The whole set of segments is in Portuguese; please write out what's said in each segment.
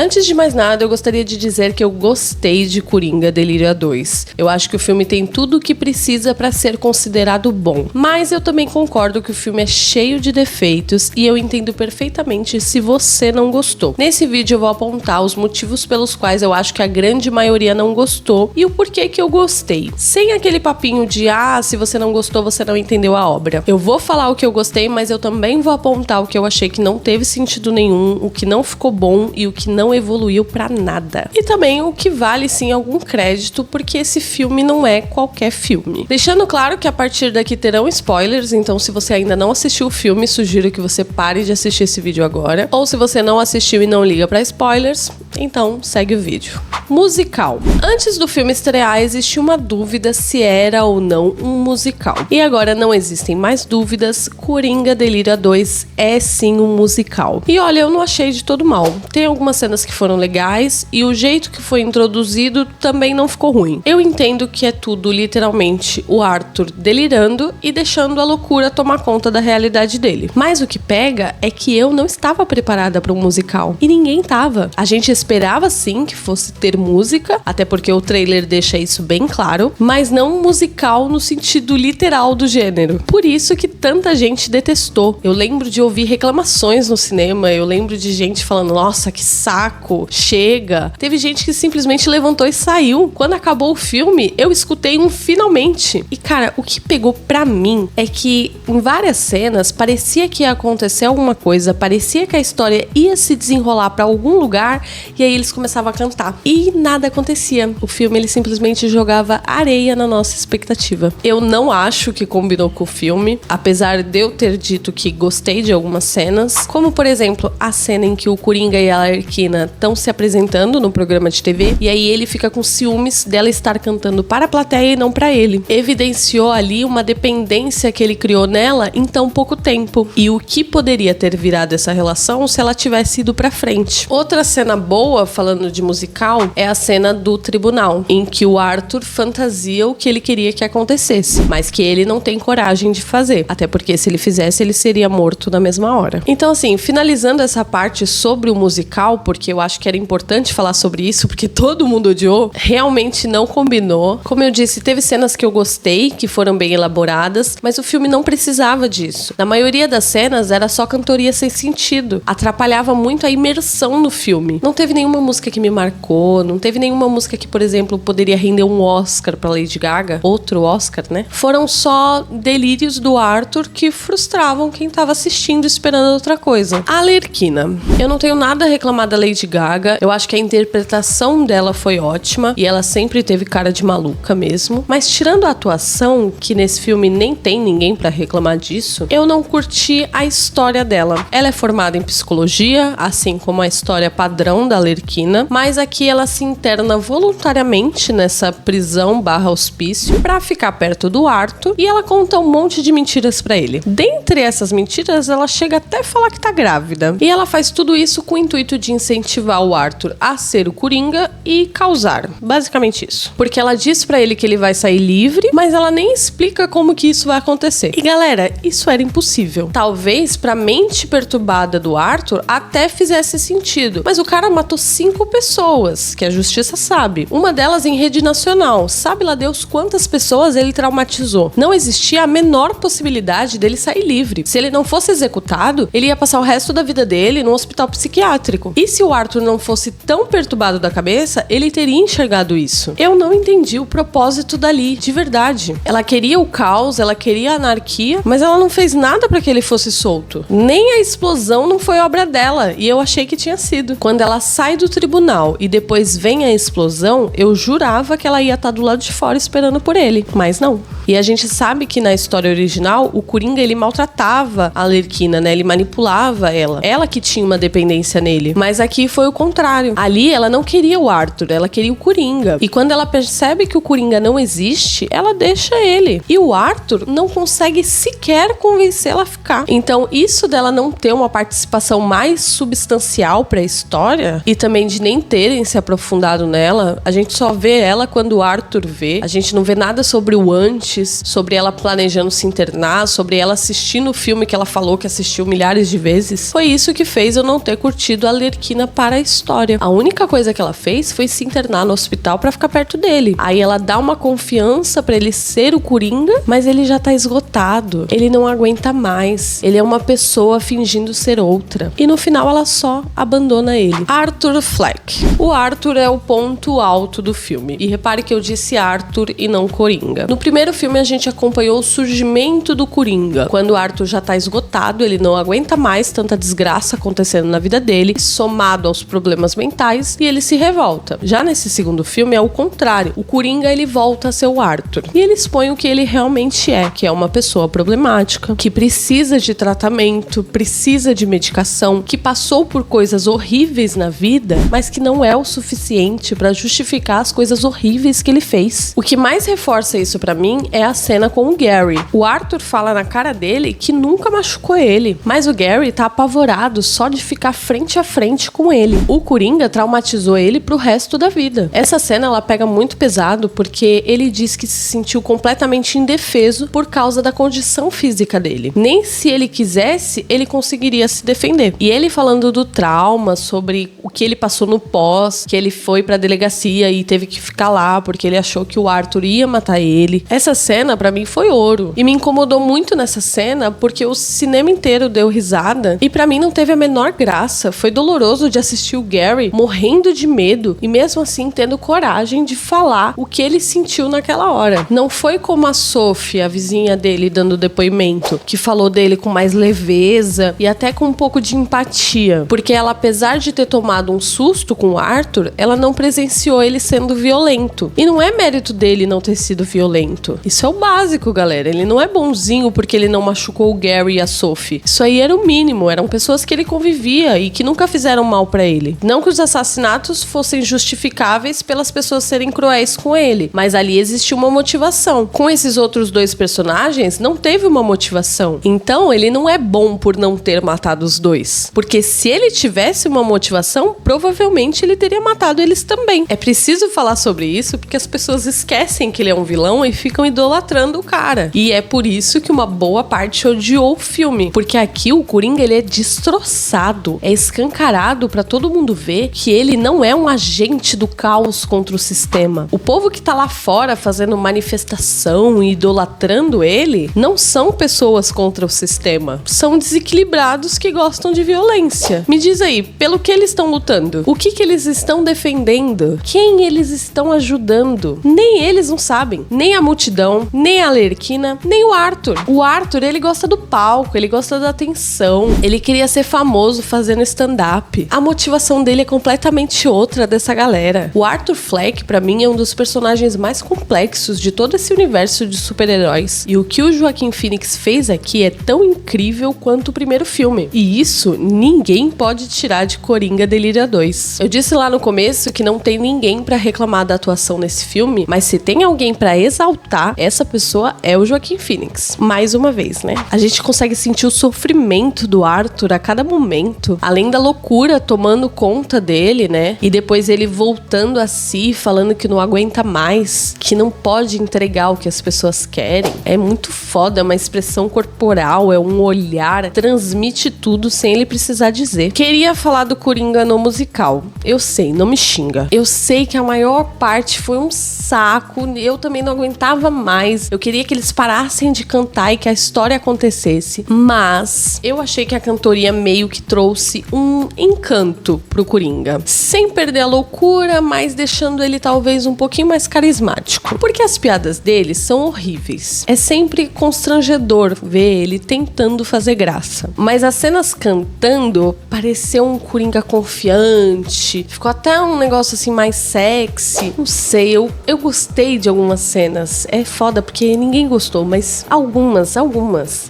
Antes de mais nada, eu gostaria de dizer que eu gostei de Coringa Delírio 2. Eu acho que o filme tem tudo o que precisa pra ser considerado bom. Mas eu também concordo que o filme é cheio de defeitos e eu entendo perfeitamente se você não gostou. Nesse vídeo eu vou apontar os motivos pelos quais eu acho que a grande maioria não gostou e o porquê que eu gostei. Sem aquele papinho de, se você não gostou, você não entendeu a obra. Eu vou falar o que eu gostei, mas eu também vou apontar o que eu achei que não teve sentido nenhum, o que não ficou bom e o que não evoluiu pra nada. E também o que vale sim algum crédito, porque esse filme não é qualquer filme. Deixando claro que a partir daqui terão spoilers, então se você ainda não assistiu o filme, sugiro que você pare de assistir esse vídeo agora. Ou se você não assistiu e não liga pra spoilers, então segue o vídeo. Musical. Antes do filme estrear, existia uma dúvida se era ou não um musical. E agora não existem mais dúvidas, Coringa Delírio 2 é sim um musical. E olha, eu não achei de todo mal. Tem algumas cenas que foram legais e o jeito que foi introduzido também não ficou ruim. Eu entendo que é tudo literalmente o Arthur delirando e deixando a loucura tomar conta da realidade dele. Mas o que pega é que eu não estava preparada para um musical. E ninguém tava. A gente esperava sim que fosse ter música, até porque o trailer deixa isso bem claro, mas não um musical no sentido literal do gênero. Por isso que tanta gente detestou. Eu lembro de ouvir reclamações no cinema, eu lembro de gente falando, nossa, que saco, chega. Teve gente que simplesmente levantou e saiu. Quando acabou o filme, eu escutei um finalmente. E cara, o que pegou pra mim é que em várias cenas parecia que ia acontecer alguma coisa, parecia que a história ia se desenrolar pra algum lugar e aí eles começavam a cantar. E nada acontecia. O filme, ele simplesmente jogava areia na nossa expectativa. Eu não acho que combinou com o filme, apesar de eu ter dito que gostei de algumas cenas, como por exemplo, a cena em que o Coringa e a Arlequina estão se apresentando no programa de TV, e aí ele fica com ciúmes dela estar cantando para a plateia e não para ele. Evidenciou ali uma dependência que ele criou nela em tão pouco tempo, e o que poderia ter virado essa relação se ela tivesse ido pra frente. Outra cena boa, falando de musical, é a cena do tribunal, em que o Arthur fantasia o que ele queria que acontecesse, mas que ele não tem coragem de fazer, até porque se ele fizesse, ele seria morto na mesma hora. Então assim, finalizando essa parte sobre o musical, porque eu acho que era importante falar sobre isso, porque todo mundo odiou, realmente não combinou. Como eu disse, teve cenas que eu gostei, que foram bem elaboradas, mas o filme não precisava disso. Na maioria das cenas, era só cantoria sem sentido. Atrapalhava muito a imersão no filme. Não teve nenhuma música que me marcou, não teve nenhuma música que, por exemplo, poderia render um Oscar pra Lady Gaga, outro Oscar, né? Foram só delírios do Arthur que frustravam quem tava assistindo esperando outra coisa. A Arlequina. Eu não tenho nada a reclamar da Lady Gaga, eu acho que a interpretação dela foi ótima e ela sempre teve cara de maluca mesmo, mas tirando a atuação, que nesse filme nem tem ninguém pra reclamar disso, eu não curti a história dela. Ela é formada em psicologia, assim como a história padrão da Arlequina, mas aqui ela se interna voluntariamente nessa prisão / hospício pra ficar perto do Arthur e ela conta um monte de mentiras pra ele. Dentre essas mentiras, ela chega até a falar que tá grávida. E ela faz tudo isso com o intuito de incentivar o Arthur a ser o Coringa e causar. Basicamente isso. Porque ela diz pra ele que ele vai sair livre, mas ela nem explica como que isso vai acontecer. E galera, isso era impossível. Talvez pra mente perturbada do Arthur até fizesse sentido. Mas o cara matou 5 pessoas, que a justiça sabe. Uma delas em rede nacional. Sabe lá Deus quantas pessoas ele traumatizou. Não existia a menor possibilidade dele sair livre. Se ele não fosse executado, ele ia passar o resto da vida dele num hospital psiquiátrico. E se o Arthur não fosse tão perturbado da cabeça, ele teria enxergado isso. Eu não entendi o propósito dali, de verdade. Ela queria o caos, ela queria a anarquia, mas ela não fez nada pra que ele fosse solto. Nem a explosão não foi obra dela, e eu achei que tinha sido. Quando ela sai do tribunal e depois vem a explosão, eu jurava que ela ia estar do lado de fora esperando por ele, mas não. E a gente sabe que na história original, o Coringa, ele maltratava a Arlequina, né? Ele manipulava ela. Ela que tinha uma dependência nele. Mas aqui foi o contrário. Ali, ela não queria o Arthur, ela queria o Coringa. E quando ela percebe que o Coringa não existe, ela deixa ele. E o Arthur não consegue sequer convencê-la a ficar. Então, isso dela não ter uma participação mais substancial pra história, e também de nem terem se aprofundado nela. A gente só vê ela quando o Arthur vê. A gente não vê nada sobre o antes, sobre ela planejando se internar, sobre ela assistindo o filme que ela falou que assistiu milhares de vezes. Foi isso que fez eu não ter curtido a Arlequina para a história. A única coisa que ela fez foi se internar no hospital pra ficar perto dele. Aí ela dá uma confiança pra ele ser o Coringa, mas ele já tá esgotado. Ele não aguenta mais. Ele é uma pessoa fingindo ser outra. E no final ela só abandona ele. Arthur Fleck. O Arthur é o ponto alto do filme. E repare que eu disse Arthur e não Coringa. No primeiro filme a gente acompanhou o surgimento do Coringa. Quando o Arthur já tá esgotado, ele não aguenta mais tanta desgraça acontecendo na vida dele, somado aos problemas mentais, e ele se revolta. Já nesse segundo filme é o contrário. O Coringa, ele volta a ser o Arthur. E ele expõe o que ele realmente é, que é uma pessoa problemática, que precisa de tratamento, precisa de medicação, que passou por coisas horríveis na vida, mas que não é o suficiente pra justificar as coisas horríveis que ele fez. O que mais reforça isso pra mim é a cena com o Gary. O Arthur fala na cara dele que nunca machucou ele, mas o Gary tá apavorado só de ficar frente a frente com ele. O Coringa traumatizou ele pro resto da vida. Essa cena ela pega muito pesado porque ele diz que se sentiu completamente indefeso por causa da condição física dele. Nem se ele quisesse, ele conseguiria se defender. E ele falando do trauma, sobre o que ele passou no pós, que ele foi pra delegacia e teve que ficar lá porque ele achou que o Arthur ia matar ele. Essa cena pra mim foi ouro. E me incomodou muito nessa cena porque o cinema inteiro deu risada e pra mim não teve a menor graça. Foi doloroso de assistir o Gary morrendo de medo e mesmo assim tendo coragem de falar o que ele sentiu naquela hora. Não foi como a Sophie, a vizinha dele, dando depoimento, que falou dele com mais leveza e até com um pouco de empatia, porque ela, apesar de ter tomado um susto com o Arthur, ela não presenciou ele sendo violento. E não é mérito dele não ter sido violento. Isso é o básico, galera. Ele não é bonzinho porque ele não machucou o Gary e a Sophie. Isso aí era o mínimo. Eram pessoas que ele convivia e que nunca fizeram mal pra ele. Não que os assassinatos fossem justificáveis pelas pessoas serem cruéis com ele, mas ali existiu uma motivação. Com esses outros dois personagens, não teve uma motivação. Então, ele não é bom por não ter matado os dois. Porque se ele tivesse uma motivação, provavelmente ele teria matado eles também. É preciso falar sobre isso porque as pessoas esquecem que ele é um vilão e ficam idolatrando o cara. E é por isso que uma boa parte odiou o filme. Porque aqui o Coringa, ele é destroçado. É escancarado pra todo mundo ver que ele não é um agente do caos contra o sistema. O povo que tá lá fora fazendo manifestação e idolatrando ele não são pessoas contra o sistema. São desequilibrados que gostam de violência. Me diz aí, pelo que eles estão lutando? O que eles estão defendendo? Quem eles estão ajudando? Nem eles não sabem. Nem a multidão, nem a Arlequina, nem o Arthur. O Arthur, ele gosta do palco, ele gosta da atenção. Ele queria ser famoso fazendo stand-up. A motivação dele é completamente outra dessa galera. O Arthur Fleck, pra mim, é um dos personagens mais complexos de todo esse universo de super-heróis. E o que o Joaquin Phoenix fez aqui é tão incrível quanto o primeiro filme. E isso ninguém pode tirar de Coringa Delírio 2. Eu disse lá no começo que não tem ninguém pra reclamar da atuação nesse filme, mas se tem alguém pra exaltar, essa pessoa é o Joaquin Phoenix. Mais uma vez, né? A gente consegue sentir o sofrimento do Arthur a cada momento, além da loucura tomando conta dele, né? E depois ele voltando a si, falando que não aguenta mais, que não pode entregar o que as pessoas querem. É muito foda, é uma expressão corporal, é um olhar, transmite tudo sem ele precisar dizer. Queria falar do Coringa no musical. Eu sei, não me xinga. Eu sei que a maior parte foi um saco, eu também não aguentava mais. Eu queria que eles parassem de cantar e que a história acontecesse, mas eu achei que a cantoria meio que trouxe um encanto pro Coringa, sem perder a loucura, mas deixando ele talvez um pouquinho mais carismático, porque as piadas dele são horríveis. É sempre constrangedor ver ele tentando fazer graça, mas as cenas cantando pareceu um Coringa confiante, ficou até um negócio assim mais sexy. Não sei, eu gostei de algumas cenas. É foda porque ninguém gostou, mas algumas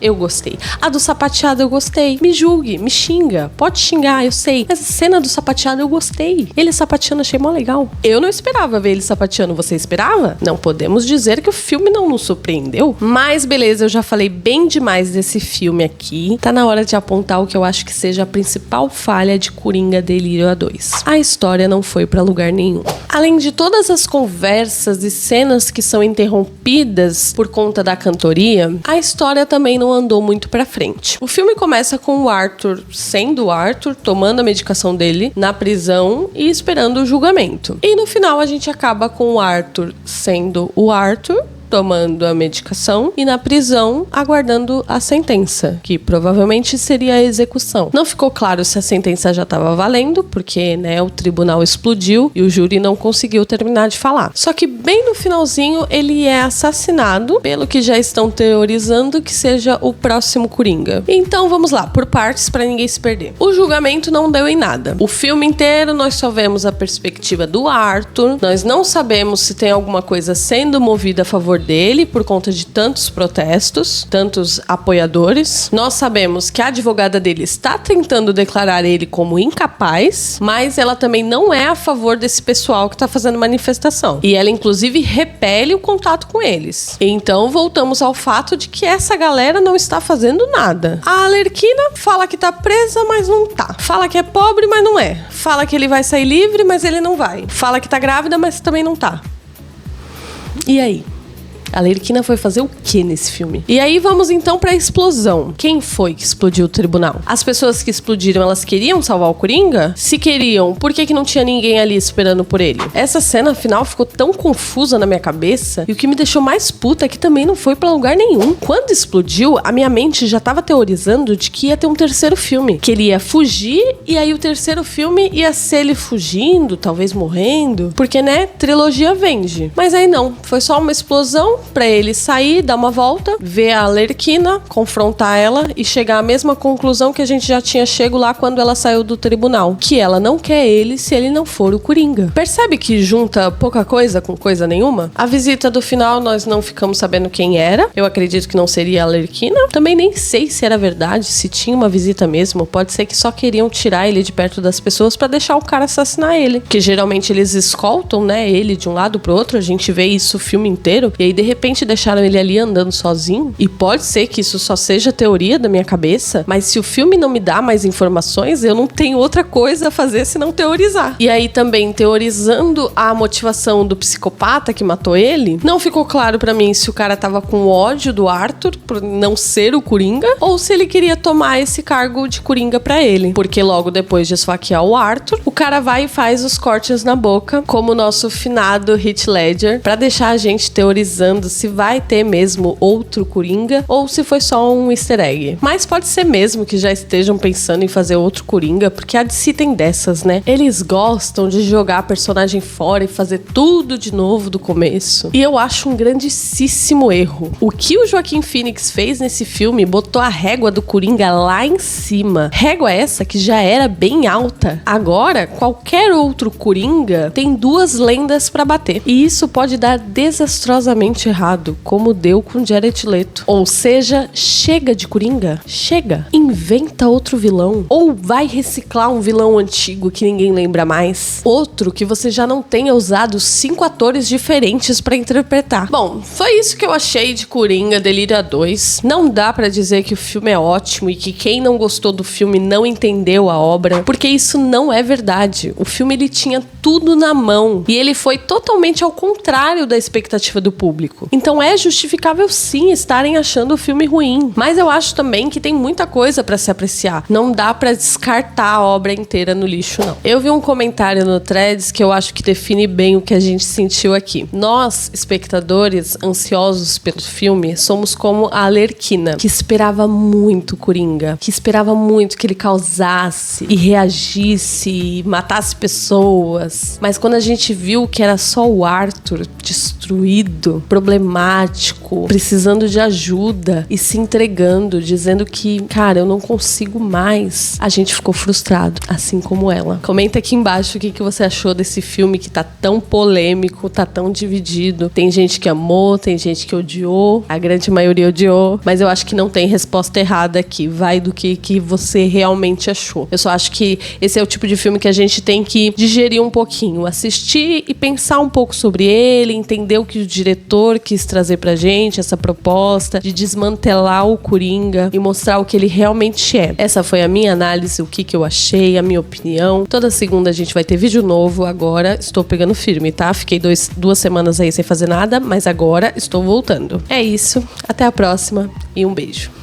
eu gostei. A do sapateado eu gostei. Me julgue, me xinga, pode xingar, eu sei. Mas a cena do sapateado eu gostei. Ele sapateando, achei mó legal. Eu não esperava ver ele sapateando. Você esperava? Não podemos dizer que o filme não nos surpreendeu. Mas beleza, eu já falei bem demais desse filme aqui. Tá na hora de apontar o que eu acho que seja a principal falha de Coringa Delírio Delírio A2. A história não foi pra lugar nenhum. Além de todas as conversas e cenas que são interrompidas por conta da cantoria, a história também não andou muito pra frente. O filme começa com o Arthur sendo o Arthur, tomando a medicação dele na prisão e esperando o julgamento. E no final a gente acaba com o Arthur sendo o Arthur, tomando a medicação e na prisão aguardando a sentença, que provavelmente seria a execução. Não ficou claro se a sentença já estava valendo, porque, né, o tribunal explodiu e o júri não conseguiu terminar de falar. Só que bem no finalzinho ele é assassinado, pelo que já estão teorizando que seja o próximo Coringa. Então vamos lá, por partes para ninguém se perder. O julgamento não deu em nada. O filme inteiro nós só vemos a perspectiva do Arthur, nós não sabemos se tem alguma coisa sendo movida a favor dele por conta de tantos protestos, tantos apoiadores. Nós sabemos que a advogada dele está tentando declarar ele como incapaz, mas ela também não é a favor desse pessoal que está fazendo manifestação. E ela, inclusive, repele o contato com eles. Então, voltamos ao fato de que essa galera não está fazendo nada. A Arlequina fala que tá presa, mas não tá. Fala que é pobre, mas não é. Fala que ele vai sair livre, mas ele não vai. Fala que tá grávida, mas também não tá. E aí? A Arlequina foi fazer o que nesse filme? E aí vamos então pra explosão. Quem foi que explodiu o tribunal? As pessoas que explodiram, elas queriam salvar o Coringa? Se queriam, por que não tinha ninguém ali esperando por ele? Essa cena final ficou tão confusa na minha cabeça, e o que me deixou mais puta é que também não foi pra lugar nenhum. Quando explodiu, a minha mente já tava teorizando de que ia ter um terceiro filme, que ele ia fugir, e aí o terceiro filme ia ser ele fugindo, talvez morrendo, porque, né, trilogia vende. Mas aí não, foi só uma explosão pra ele sair, dar uma volta, ver a Arlequina, confrontar ela e chegar à mesma conclusão que a gente já tinha chego lá quando ela saiu do tribunal, que ela não quer ele se ele não for o Coringa. Percebe que junta pouca coisa com coisa nenhuma? A visita do final nós não ficamos sabendo quem era. Eu acredito que não seria a Arlequina. Também nem sei se era verdade, se tinha uma visita mesmo. Pode ser que só queriam tirar ele de perto das pessoas pra deixar o cara assassinar ele. Porque geralmente eles escoltam, né, ele de um lado pro outro. A gente vê isso o filme inteiro. E aí de repente deixaram ele ali andando sozinho. E pode ser que isso só seja teoria da minha cabeça, mas se o filme não me dá mais informações, eu não tenho outra coisa a fazer senão teorizar. E aí também, teorizando a motivação do psicopata que matou ele, não ficou claro pra mim se o cara tava com ódio do Arthur por não ser o Coringa, ou se ele queria tomar esse cargo de Coringa pra ele. Porque logo depois de esfaquear o Arthur, o cara vai e faz os cortes na boca, como o nosso finado Heath Ledger, pra deixar a gente teorizando se vai ter mesmo outro Coringa ou se foi só um easter egg. Mas pode ser mesmo que já estejam pensando em fazer outro Coringa, porque a DC tem dessas, né? Eles gostam de jogar a personagem fora e fazer tudo de novo do começo. E eu acho um grandíssimo erro. O que o Joaquin Phoenix fez nesse filme botou a régua do Coringa lá em cima. Régua essa que já era bem alta. Agora, qualquer outro Coringa tem duas lendas pra bater. E isso pode dar desastrosamente errado, como deu com Jared Leto. Ou seja, chega de Coringa. Chega. Inventa outro vilão. Ou vai reciclar um vilão antigo que ninguém lembra mais. Outro que você já não tenha usado 5 atores diferentes pra interpretar. Bom, foi isso que eu achei de Coringa Delírio A2. Não dá pra dizer que o filme é ótimo e que quem não gostou do filme não entendeu a obra, porque isso não é verdade. O filme, ele tinha tudo na mão e ele foi totalmente ao contrário da expectativa do público. Então é justificável sim estarem achando o filme ruim, mas eu acho também que tem muita coisa pra se apreciar. Não dá pra descartar a obra inteira no lixo, não. Eu vi um comentário no Threads que eu acho que define bem o que a gente sentiu aqui. Nós, espectadores ansiosos pelo filme, somos como a Arlequina, que esperava muito Coringa, que esperava muito que ele causasse e reagisse e matasse pessoas. Mas quando a gente viu que era só o Arthur destruído, problemático, precisando de ajuda e se entregando, dizendo que, cara, eu não consigo mais, a gente ficou frustrado, assim como ela. Comenta aqui embaixo o que você achou desse filme que tá tão polêmico, tá tão dividido. Tem gente que amou, tem gente que odiou, a grande maioria odiou, mas eu acho que não tem resposta errada aqui. Vai do que você realmente achou. Eu só acho que esse é o tipo de filme que a gente tem que digerir um pouquinho, assistir e pensar um pouco sobre ele, entender o que o diretor quis trazer pra gente, essa proposta de desmantelar o Coringa e mostrar o que ele realmente é. Essa foi a minha análise, o que eu achei, a minha opinião. Toda segunda a gente vai ter vídeo novo. Agora estou pegando firme, tá? Fiquei 2 semanas aí sem fazer nada, mas agora estou voltando. É isso, até a próxima e um beijo.